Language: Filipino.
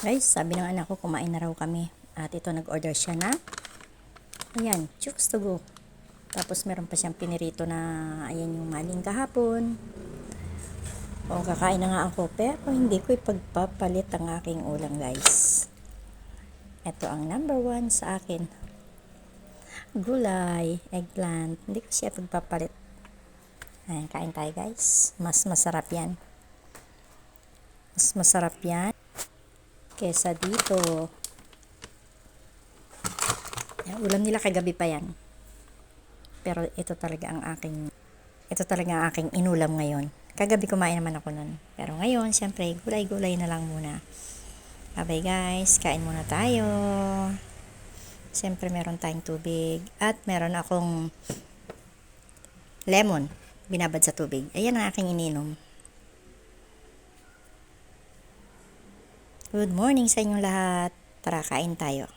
Guys, sabi ng anak ko kumain na raw kami. At ito nag-order siya na ayan, chooks to go. Tapos meron pa siyang pinirito na ayan yung maling kahapon. O kakain na nga ako pero hindi ko ipagpapalit ang aking ulam, guys. Ito ang number 1 sa akin. Gulay, eggplant. Hindi ko siya pagpapalit. Ayan, kain tayo, guys. Mas masarap yan. Mas masarap yan kesa dito. Yan, ulam nila kagabi pa yan. Pero ito talaga ang aking inulam ngayon. Kagabi kumain naman ako nun. Pero ngayon, syempre, gulay-gulay na lang muna. Bye guys, kain muna tayo. Syempre, meron tayong tubig. At meron akong lemon. Binabad sa tubig. Ayan ang aking ininom. Good morning sa inyong lahat. Tara, kain tayo.